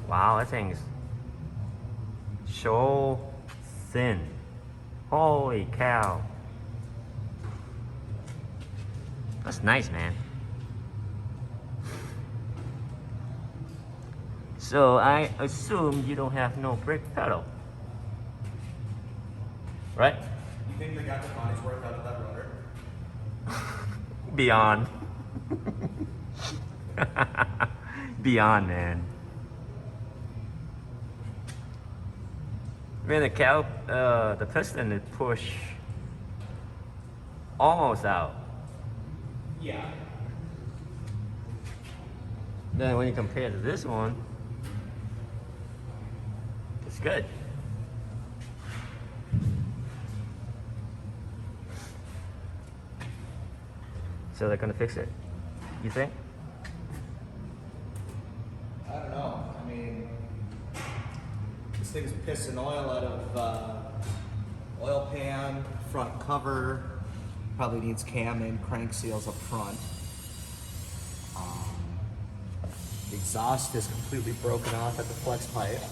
Wow, that thing's so thin. Holy cow. That's nice, man. So I assume you don't have no brake pedal, right? You think they got the money's worth out of that rotor? Beyond. Beyond, man. Man, the piston is pushed almost out. Yeah. Then when you compare to this one, it's good. So they're gonna fix it, you think? I don't know. I mean, this thing's pissing oil out of oil pan, front cover. Probably needs cam and crank seals up front. The exhaust is completely broken off at the flex pipe.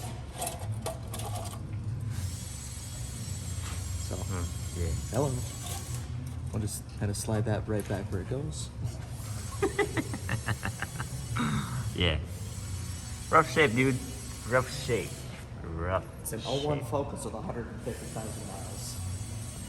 So, Yeah. hello. I'll just kind of slide that right back where it goes. Yeah. Rough shape, dude. Rough shape. Rough. It's an 01 Focus with 150,000 miles.